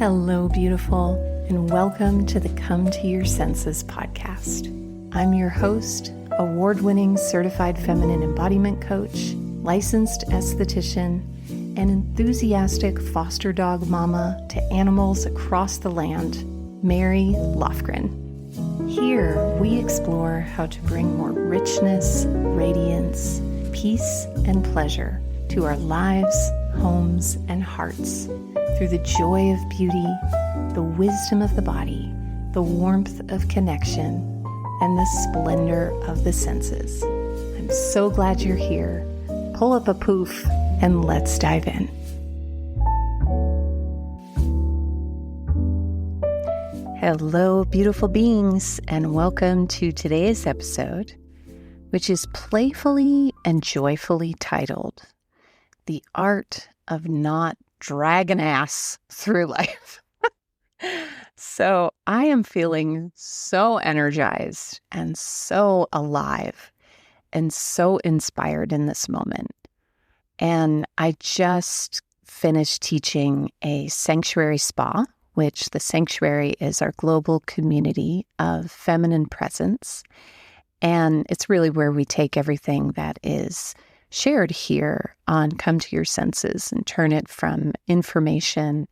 Hello, beautiful, and welcome to the Come to Your Senses podcast. I'm your host, award-winning certified feminine embodiment coach, licensed esthetician, and enthusiastic foster dog mama to animals across the land, Mary Lofgren. Here, we explore how to bring more richness, radiance, peace, and pleasure to our lives, homes, and hearts through the joy of beauty, the wisdom of the body, the warmth of connection, and the splendor of the senses. I'm so glad you're here. Pull up a poof and let's dive in. Hello, beautiful beings, and welcome to today's episode, which is playfully and joyfully titled, The Art of Not Dragging Ass Through Life. So I am feeling so energized and so alive and so inspired in this moment. And I just finished teaching a sanctuary spa, which the sanctuary is our global community of feminine presence. And it's really where we take everything that is shared here on Come to Your Senses and turn it from information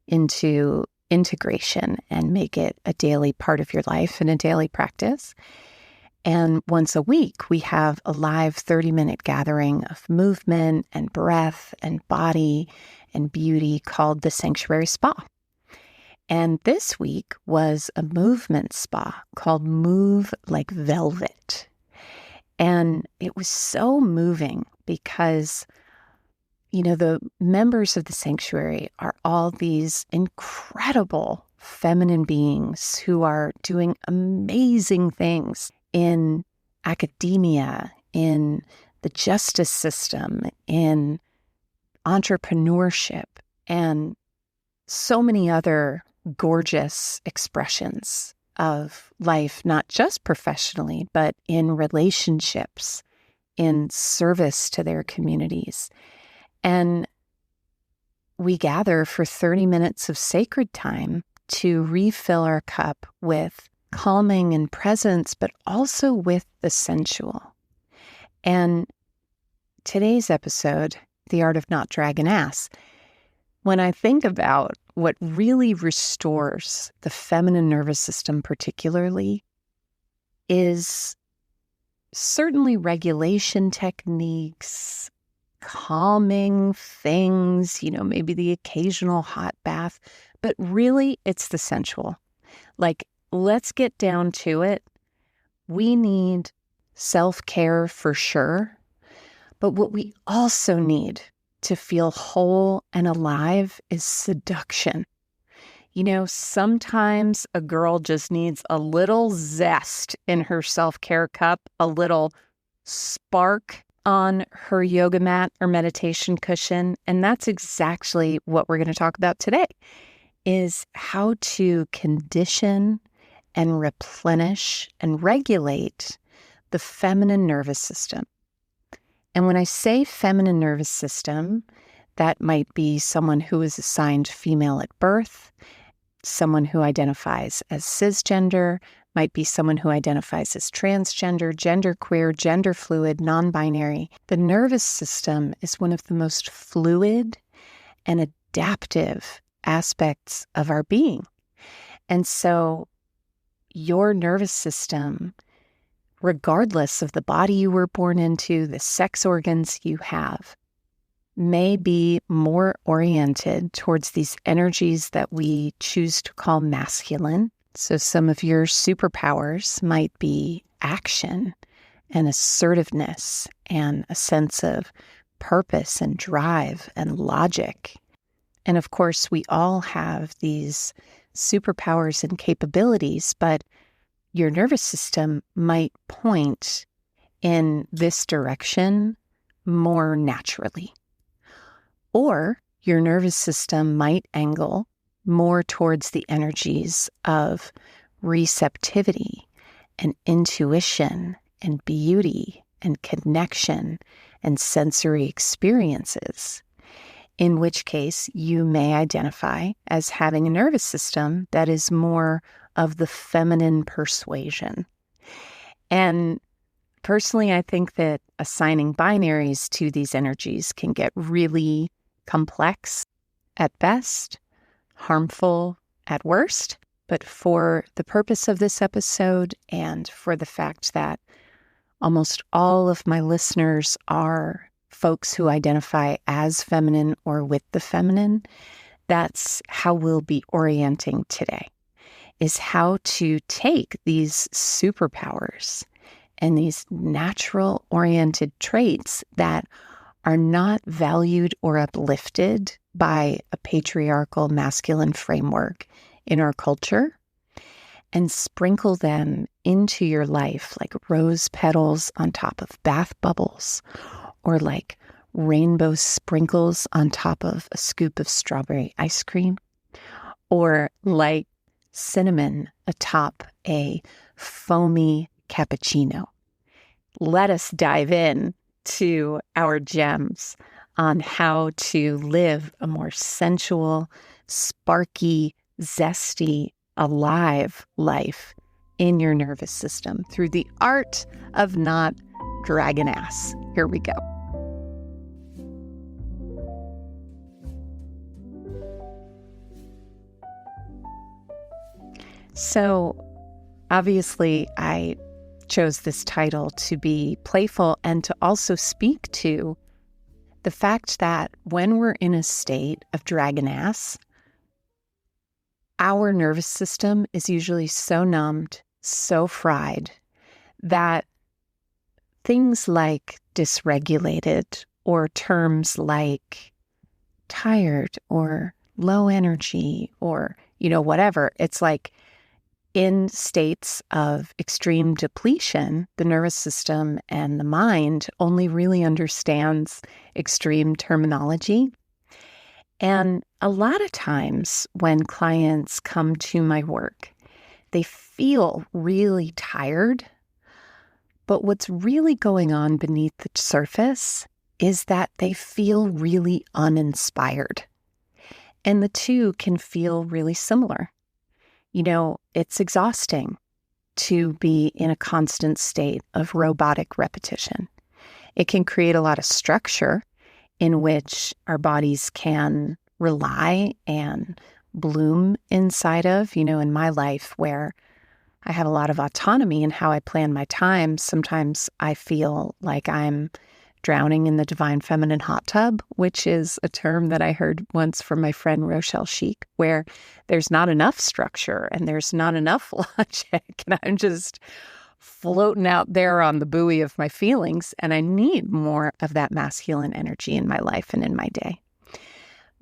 into integration and make it a daily part of your life and a daily practice. And once a week, we have a live 30-minute gathering of movement and breath and body and beauty called the Sanctuary Spa. And this week was a movement spa called Move Like Velvet. And it was so moving because, the members of the sanctuary are all these incredible feminine beings who are doing amazing things in academia, in the justice system, in entrepreneurship, and so many other gorgeous expressions of life, not just professionally, but in relationships, in service to their communities. And we gather for 30 minutes of sacred time to refill our cup with calming and presence, but also with the sensual. And today's episode, The Art of Not Dragging Ass, when I think about what really restores the feminine nervous system particularly is certainly regulation techniques, calming things, maybe the occasional hot bath, but really it's the sensual. Like, let's get down to it. We need self-care for sure, but what we also need to feel whole and alive is seduction. Sometimes a girl just needs a little zest in her self-care cup, a little spark on her yoga mat or meditation cushion. And that's exactly what we're going to talk about today, is how to condition and replenish and regulate the feminine nervous system. And when I say feminine nervous system, that might be someone who is assigned female at birth, someone who identifies as cisgender, might be someone who identifies as transgender, genderqueer, gender fluid, non-binary. The nervous system is one of the most fluid and adaptive aspects of our being. And so your nervous system, regardless of the body you were born into, the sex organs you have, may be more oriented towards these energies that we choose to call masculine. So some of your superpowers might be action and assertiveness and a sense of purpose and drive and logic. And of course, we all have these superpowers and capabilities, but your nervous system might point in this direction more naturally. Or your nervous system might angle more towards the energies of receptivity and intuition and beauty and connection and sensory experiences. in which case you may identify as having a nervous system that is more of the feminine persuasion. And personally, I think that assigning binaries to these energies can get really complex at best, harmful at worst. But for the purpose of this episode and for the fact that almost all of my listeners are folks who identify as feminine or with the feminine, that's how we'll be orienting today, is how to take these superpowers and these natural oriented traits that are not valued or uplifted by a patriarchal masculine framework in our culture, and sprinkle them into your life like rose petals on top of bath bubbles, or like rainbow sprinkles on top of a scoop of strawberry ice cream, or like cinnamon atop a foamy cappuccino. Let us dive in to our gems on how to live a more sensual, sparky, zesty, alive life in your nervous system through the art of not dragging ass. Here we go. So, obviously, I chose this title to be playful and to also speak to the fact that when we're in a state of dragging ass, our nervous system is usually so numbed, so fried, that things like dysregulated or terms like tired or low energy or, whatever, it's like in states of extreme depletion, the nervous system and the mind only really understands extreme terminology. And a lot of times when clients come to my work, they feel really tired. But what's really going on beneath the surface is that they feel really uninspired. And the two can feel really similar. It's exhausting to be in a constant state of robotic repetition. It can create a lot of structure in which our bodies can rely and bloom inside of. In my life where I have a lot of autonomy in how I plan my time, sometimes I feel like I'm drowning in the divine feminine hot tub, which is a term that I heard once from my friend Rochelle Sheik, where there's not enough structure and there's not enough logic, and I'm just floating out there on the buoy of my feelings, and I need more of that masculine energy in my life and in my day.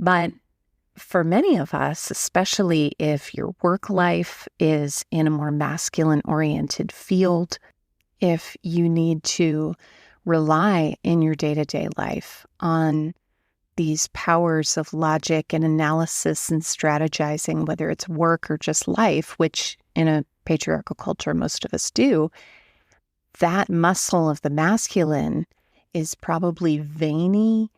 But for many of us, especially if your work life is in a more masculine-oriented field, if you need to rely in your day-to-day life on these powers of logic and analysis and strategizing, whether it's work or just life, which in a patriarchal culture most of us do, that muscle of the masculine is probably veiny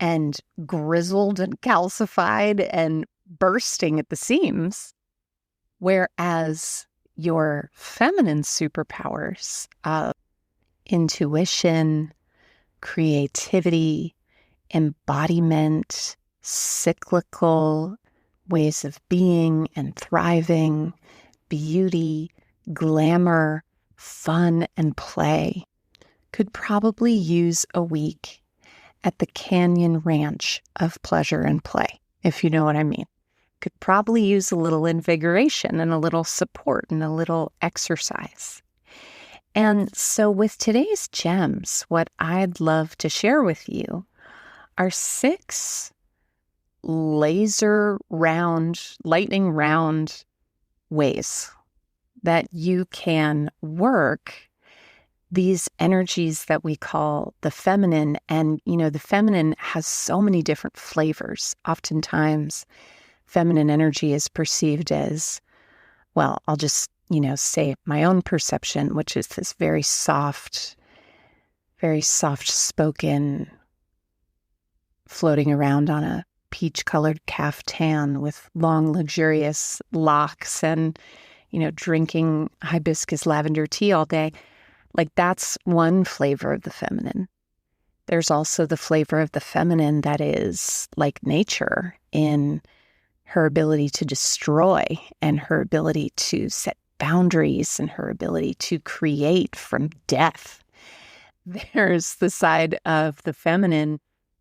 and grizzled and calcified and bursting at the seams, whereas your feminine superpowers of intuition, creativity, embodiment, cyclical ways of being and thriving, beauty, glamour, fun, and play could probably use a week at the Canyon Ranch of pleasure and play, if you know what I mean. Could probably use a little invigoration and a little support and a little exercise. And so with today's gems, what I'd love to share with you are 6 lightning round ways that you can work these energies that we call the feminine. And, the feminine has so many different flavors. Oftentimes, feminine energy is perceived as, well, I'll just say my own perception, which is this very soft spoken, floating around on a peach-colored caftan with long, luxurious locks and, drinking hibiscus lavender tea all day. Like, that's one flavor of the feminine. There's also the flavor of the feminine that is like nature in her ability to destroy and her ability to set boundaries and her ability to create from death. There's the side of the feminine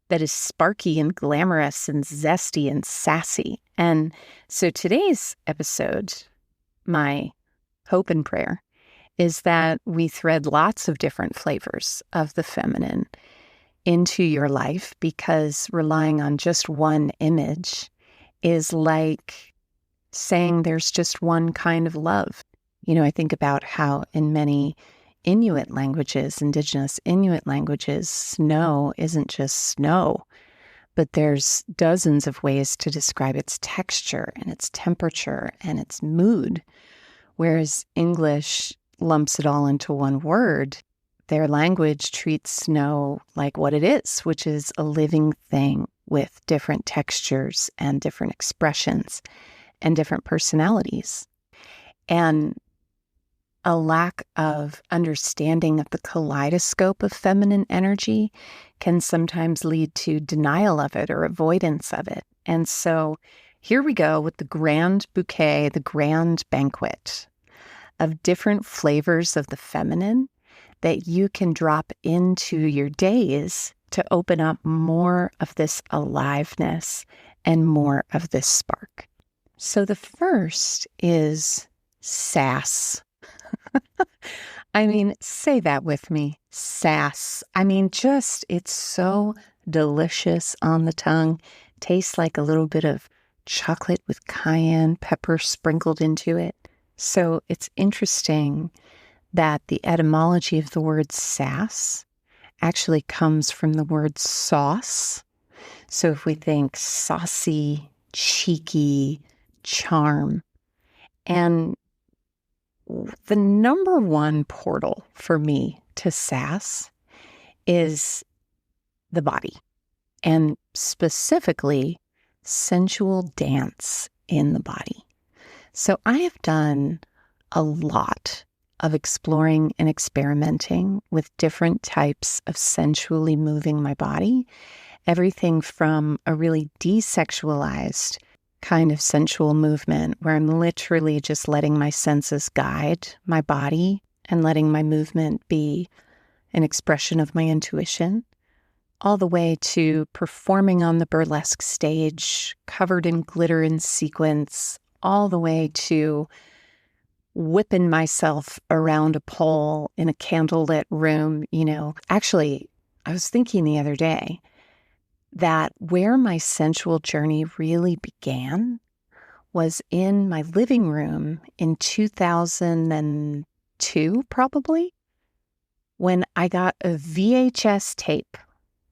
that is sparky and glamorous and zesty and sassy. And so today's episode, my hope and prayer, is that we thread lots of different flavors of the feminine into your life, because relying on just one image is like saying there's just one kind of love. I think about how in many Inuit languages, indigenous Inuit languages, snow isn't just snow, but there's dozens of ways to describe its texture and its temperature and its mood, whereas English lumps it all into one word. Their language treats snow like what it is, which is a living thing with different textures and different expressions and different personalities. And a lack of understanding of the kaleidoscope of feminine energy can sometimes lead to denial of it or avoidance of it. And so here we go with the grand bouquet, the grand banquet of different flavors of the feminine that you can drop into your days to open up more of this aliveness and more of this spark. So the first is sass. Say that with me. Sass. It's so delicious on the tongue. Tastes like a little bit of chocolate with cayenne pepper sprinkled into it. So it's interesting that the etymology of the word sass actually comes from the word sauce. So if we think saucy, cheeky, charm, and the number one portal for me to sass is the body, and specifically sensual dance in the body. So I have done a lot of exploring and experimenting with different types of sensually moving my body. Everything from a really desexualized kind of sensual movement where I'm literally just letting my senses guide my body and letting my movement be an expression of my intuition, all the way to performing on the burlesque stage, covered in glitter and sequins, all the way to whipping myself around a pole in a candlelit room. Actually, I was thinking the other day that where my sensual journey really began was in my living room in 2002, probably, when I got a VHS tape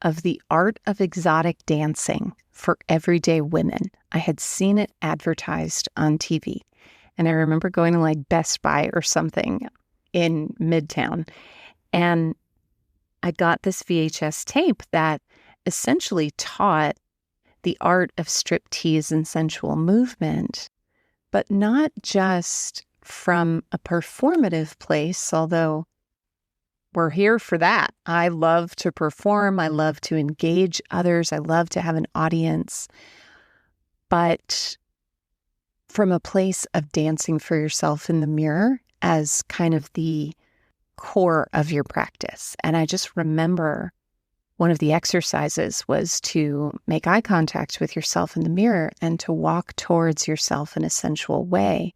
of The Art of Exotic Dancing for Everyday Women. I had seen it advertised on TV. And I remember going to like Best Buy or something in Midtown. And I got this VHS tape that essentially taught the art of striptease and sensual movement, but not just from a performative place, although we're here for that. I love to perform. I love to engage others. I love to have an audience. But from a place of dancing for yourself in the mirror as kind of the core of your practice. And I just remember one of the exercises was to make eye contact with yourself in the mirror and to walk towards yourself in a sensual way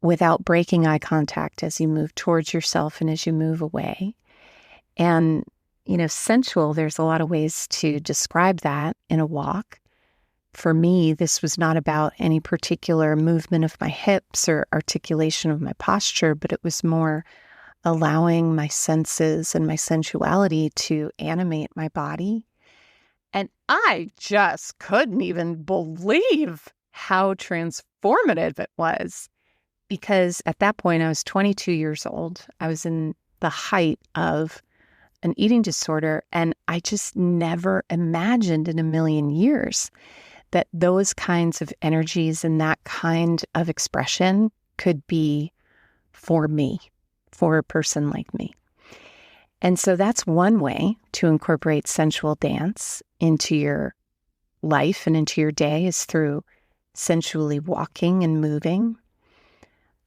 without breaking eye contact as you move towards yourself and as you move away. And, sensual, there's a lot of ways to describe that in a walk. For me, this was not about any particular movement of my hips or articulation of my posture, but it was more allowing my senses and my sensuality to animate my body. And I just couldn't even believe how transformative it was. Because at that point, I was 22 years old. I was in the height of an eating disorder. And I just never imagined in a million years that those kinds of energies and that kind of expression could be for me, for a person like me. And so that's one way to incorporate sensual dance into your life and into your day, is through sensually walking and moving.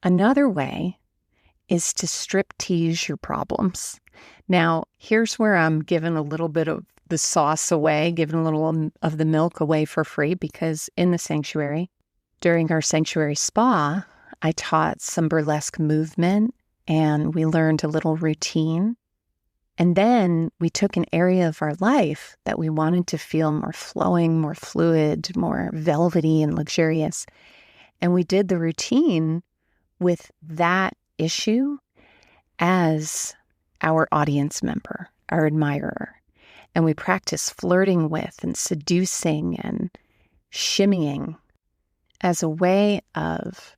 Another way is to strip tease your problems. Now, here's where I'm giving a little bit of the sauce away, giving a little of the milk away for free, because in the sanctuary, during our sanctuary spa, I taught some burlesque movement and we learned a little routine. And then we took an area of our life that we wanted to feel more flowing, more fluid, more velvety and luxurious. And we did the routine with that issue as our audience member, our admirer. And we practiced flirting with and seducing and shimmying as a way of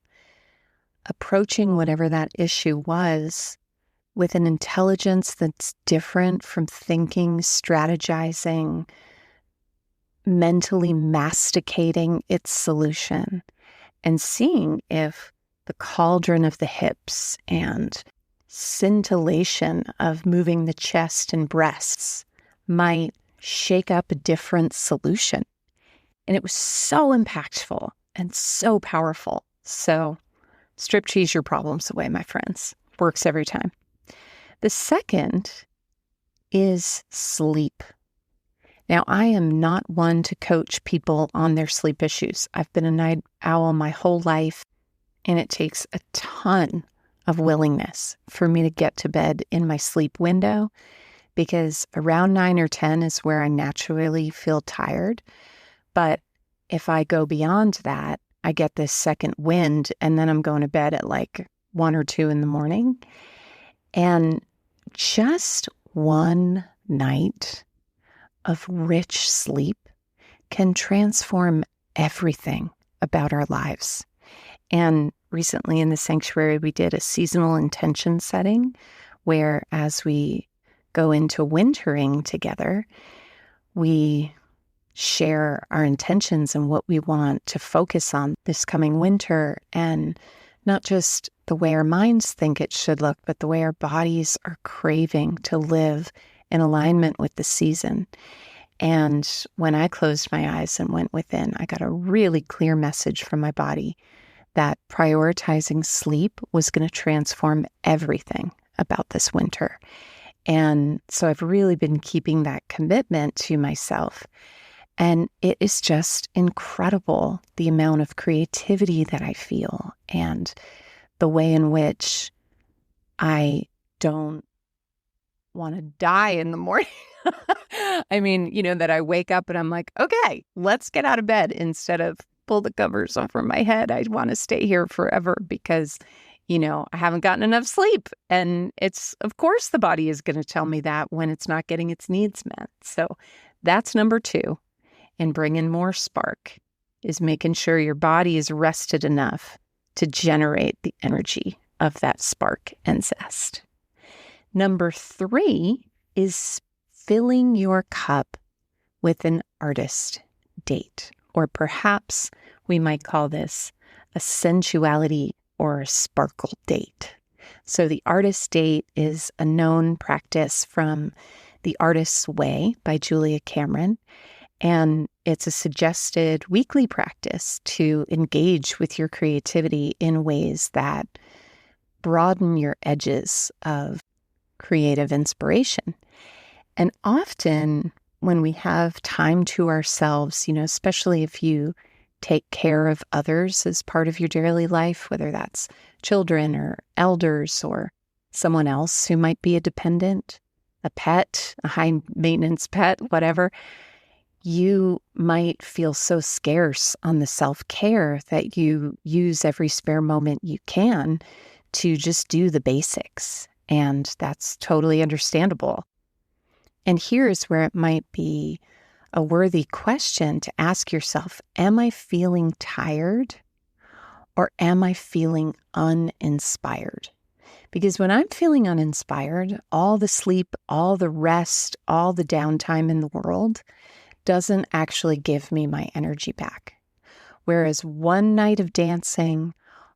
approaching whatever that issue was with an intelligence that's different from thinking, strategizing, mentally masticating its solution, and seeing if the cauldron of the hips and scintillation of moving the chest and breasts might shake up a different solution. And it was so impactful and so powerful. So strip tease your problems away, my friends. Works every time. The second is sleep. Now, I am not one to coach people on their sleep issues. I've been a night owl my whole life, and it takes a ton of willingness for me to get to bed in my sleep window, because around 9 or 10 is where I naturally feel tired. But if I go beyond that, I get this second wind, and then I'm going to bed at like 1 or 2 in the morning. And just one night of rich sleep can transform everything about our lives. And recently in the sanctuary, we did a seasonal intention setting where, as we go into wintering together, we share our intentions and what we want to focus on this coming winter, and not just the way our minds think it should look, but the way our bodies are craving to live in alignment with the season. And when I closed my eyes and went within, I got a really clear message from my body that prioritizing sleep was going to transform everything about this winter. And so I've really been keeping that commitment to myself. And it is just incredible, the amount of creativity that I feel and the way in which I don't want to die in the morning. I mean, that I wake up and I'm like, okay, let's get out of bed, instead of pull the covers over my head. I want to stay here forever because, I haven't gotten enough sleep. And it's, of course, the body is going to tell me that when it's not getting its needs met. So that's number 2. And bringing more spark is making sure your body is rested enough to generate the energy of that spark and zest. Number 3 is filling your cup with an artist date, or perhaps we might call this a sensuality or a sparkle date. So the artist date is a known practice from The Artist's Way by Julia Cameron. And it's a suggested weekly practice to engage with your creativity in ways that broaden your edges of creative inspiration. And often when we have time to ourselves, especially if you take care of others as part of your daily life, whether that's children or elders or someone else who might be a dependent, a pet, a high maintenance pet, whatever, you might feel so scarce on the self-care that you use every spare moment you can to just do the basics. And that's totally understandable. And here's where it might be a worthy question to ask yourself: am I feeling tired, or am I feeling uninspired? Because when I'm feeling uninspired, all the sleep, all the rest, all the downtime in the world doesn't actually give me my energy back. Whereas one night of dancing,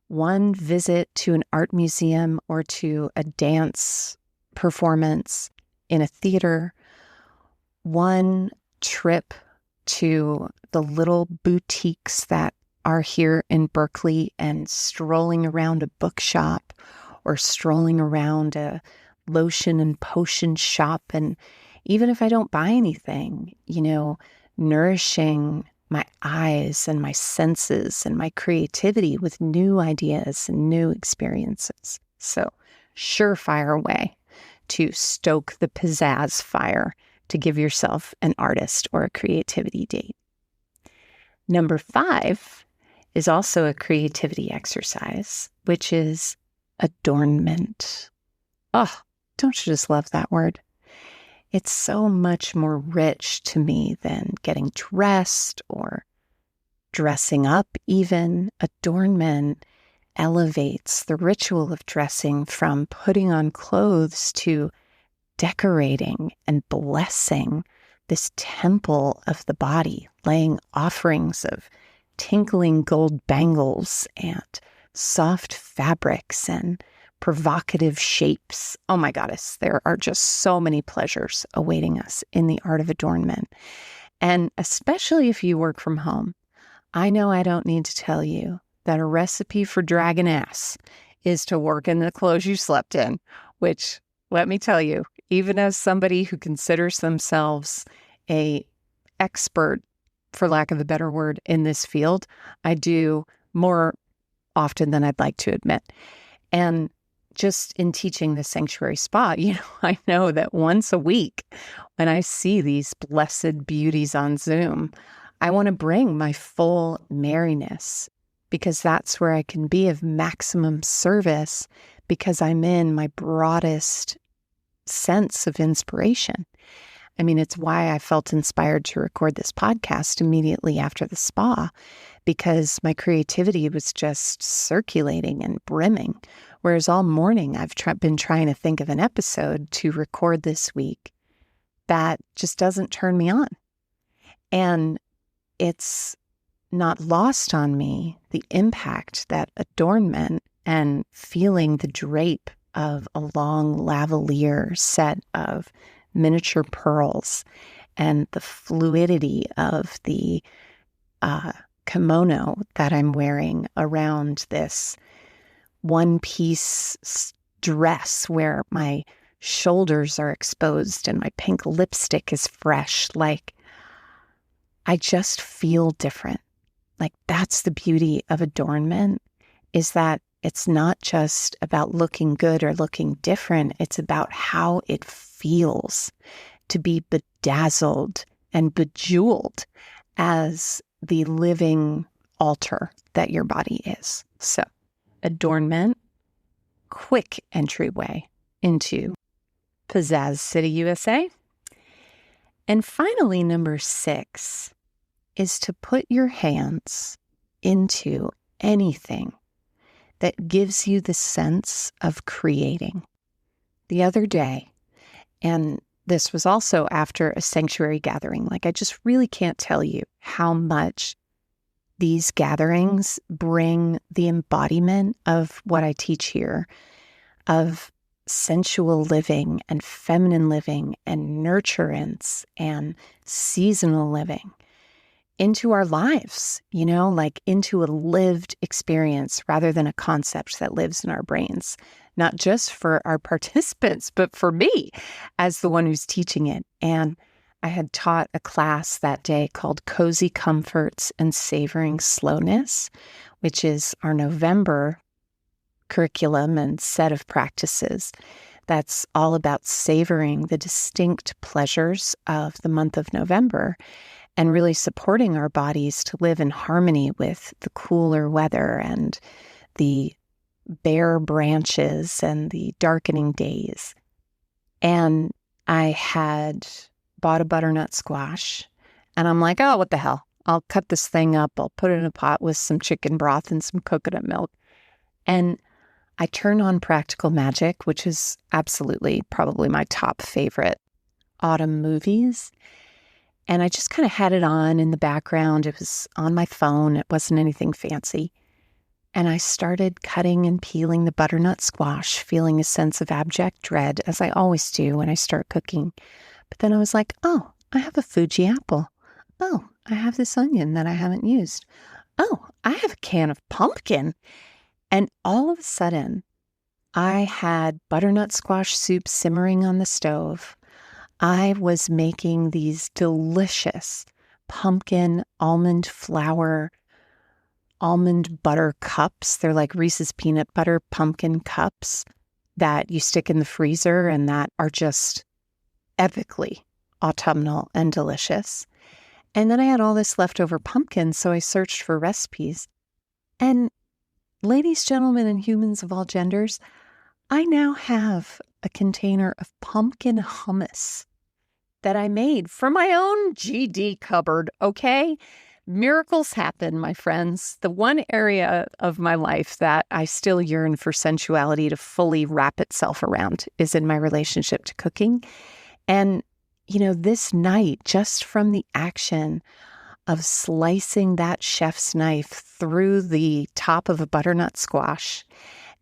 one visit to an art museum or to a dance performance in a theater, one trip to the little boutiques that are here in Berkeley and strolling around a bookshop or strolling around a lotion and potion shop. And even if I don't buy anything, nourishing my eyes and my senses and my creativity with new ideas and new experiences. So, surefire way to stoke the pizzazz fire to give yourself an artist or a creativity date. Number 5 is also a creativity exercise, which is adornment. Oh, don't you just love that word? It's so much more rich to me than getting dressed or dressing up even. Adornment elevates the ritual of dressing from putting on clothes to decorating and blessing this temple of the body, laying offerings of tinkling gold bangles and soft fabrics and provocative shapes. Oh my goddess, there are just so many pleasures awaiting us in the art of adornment. And especially if you work from home, I know I don't need to tell you that a recipe for dragging ass is to work in the clothes you slept in, which, let me tell you, even as somebody who considers themselves a expert, for lack of a better word, in this field, I do more often than I'd like to admit. And just in teaching the sanctuary spa, I know that once a week when I see these blessed beauties on Zoom, I want to bring my full merriness because that's where I can be of maximum service because I'm in my broadest sense of inspiration. I mean, it's why I felt inspired to record this podcast immediately after the spa, because my creativity was just circulating and brimming. Whereas all morning I've been trying to think of an episode to record this week that just doesn't turn me on. And it's not lost on me the impact that adornment and feeling the drape of a long lavalier set of miniature pearls and the fluidity of the kimono that I'm wearing around this one-piece dress where my shoulders are exposed and my pink lipstick is fresh. Like, I just feel different. Like, that's the beauty of adornment, is that it's not just about looking good or looking different. It's about how it feels to be bedazzled and bejeweled as the living altar that your body is. So, adornment, quick entryway into Pizzazz City, USA. And finally, number 6 is to put your hands into anything that gives you the sense of creating. The other day, and this was also after a sanctuary gathering, like I just really can't tell you how much these gatherings bring the embodiment of what I teach here, of sensual living and feminine living and nurturance and seasonal living into our lives, like into a lived experience rather than a concept that lives in our brains, not just for our participants, but for me as the one who's teaching it. And I had taught a class that day called Cozy Comforts and Savoring Slowness, which is our November curriculum and set of practices that's all about savoring the distinct pleasures of the month of November and really supporting our bodies to live in harmony with the cooler weather and the bare branches and the darkening days. And I had bought a butternut squash, and I'm like, oh, what the hell? I'll cut this thing up. I'll put it in a pot with some chicken broth and some coconut milk. And I turn on Practical Magic, which is absolutely probably my top favorite autumn movies. And I just kind of had it on in the background. It was on my phone. It wasn't anything fancy. And I started cutting and peeling the butternut squash, feeling a sense of abject dread, as I always do when I start cooking. But then I was like, oh, I have a Fuji apple. Oh, I have this onion that I haven't used. Oh, I have a can of pumpkin. And all of a sudden, I had butternut squash soup simmering on the stove. I was making these delicious pumpkin almond flour, almond butter cups. They're like Reese's peanut butter pumpkin cups that you stick in the freezer and that are just epically autumnal and delicious. And then I had all this leftover pumpkin, so I searched for recipes. And ladies, gentlemen, and humans of all genders, I now have a container of pumpkin hummus that I made from my own GD cupboard, okay? Miracles happen, my friends. The one area of my life that I still yearn for sensuality to fully wrap itself around is in my relationship to cooking. And, this night, just from the action of slicing that chef's knife through the top of a butternut squash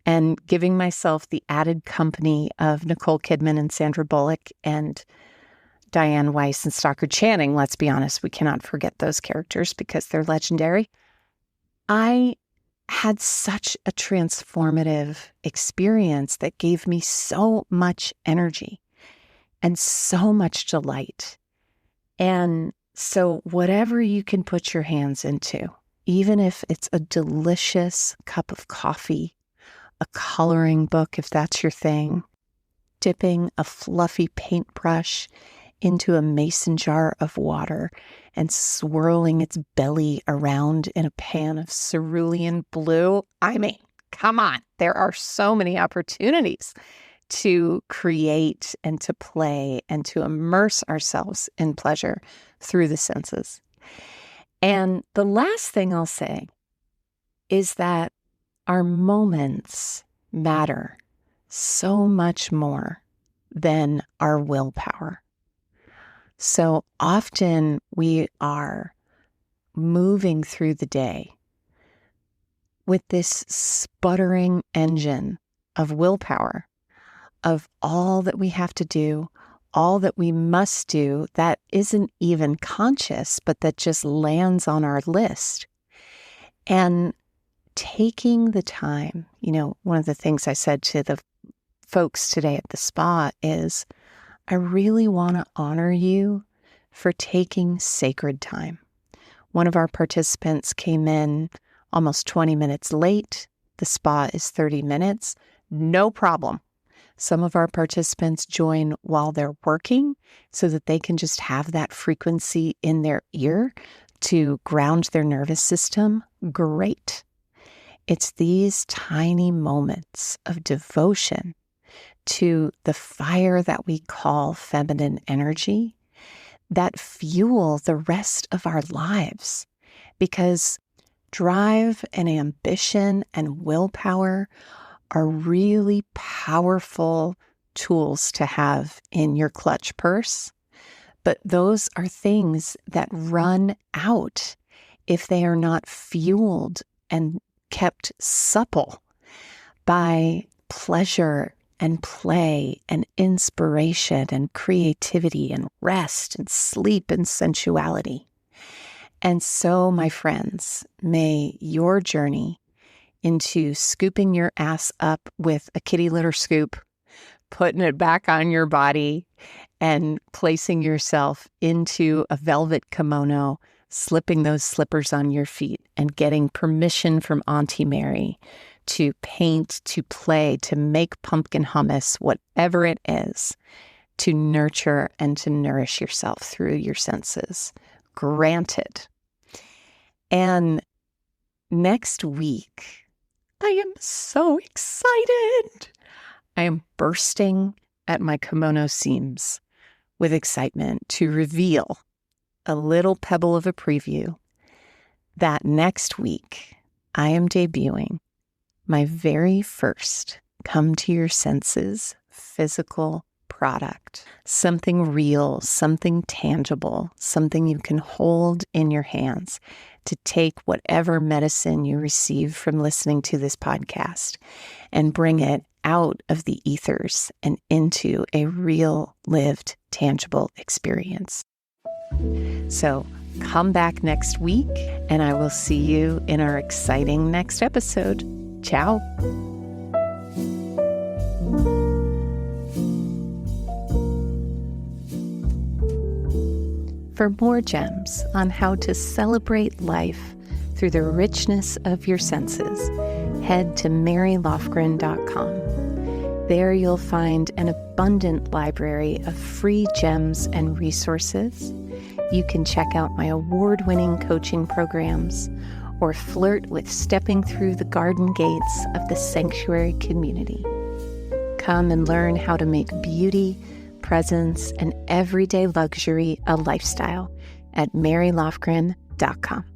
and giving myself the added company of Nicole Kidman and Sandra Bullock and Diane Weiss and Stockard Channing, let's be honest, we cannot forget those characters because they're legendary. I had such a transformative experience that gave me so much energy and so much delight. And so whatever you can put your hands into, even if it's a delicious cup of coffee, a coloring book, if that's your thing, dipping a fluffy paintbrush into a mason jar of water and swirling its belly around in a pan of cerulean blue. I mean, come on, there are so many opportunities to create and to play and to immerse ourselves in pleasure through the senses. And the last thing I'll say is that our moments matter so much more than our willpower. So often we are moving through the day with this sputtering engine of willpower, of all that we have to do, all that we must do that isn't even conscious, but that just lands on our list. And taking the time, one of the things I said to the folks today at the spa is, I really want to honor you for taking sacred time. One of our participants came in almost 20 minutes late. The spa is 30 minutes. No problem. Some of our participants join while they're working so that they can just have that frequency in their ear to ground their nervous system. Great. It's these tiny moments of devotion to the fire that we call feminine energy that fuel the rest of our lives. Because drive and ambition and willpower are really powerful tools to have in your clutch purse. But those are things that run out if they are not fueled and kept supple by pleasure and play and inspiration and creativity and rest and sleep and sensuality. And so, my friends, may your journey into scooping your ass up with a kitty litter scoop, putting it back on your body, and placing yourself into a velvet kimono, slipping those slippers on your feet, and getting permission from Auntie Mary to paint, to play, to make pumpkin hummus, whatever it is, to nurture and to nourish yourself through your senses. Granted. And next week, I am so excited. I am bursting at my kimono seams with excitement to reveal a little pebble of a preview that next week I am debuting my very first come to your senses physical product, something real, something tangible, something you can hold in your hands to take whatever medicine you receive from listening to this podcast and bring it out of the ethers and into a real, lived, tangible experience. So come back next week, and I will see you in our exciting next episode. Ciao. For more gems on how to celebrate life through the richness of your senses, head to marylofgren.com. There you'll find an abundant library of free gems and resources. You can check out my award-winning coaching programs or flirt with stepping through the garden gates of the sanctuary community. Come and learn how to make beauty, presence, and everyday luxury a lifestyle at marylofgren.com.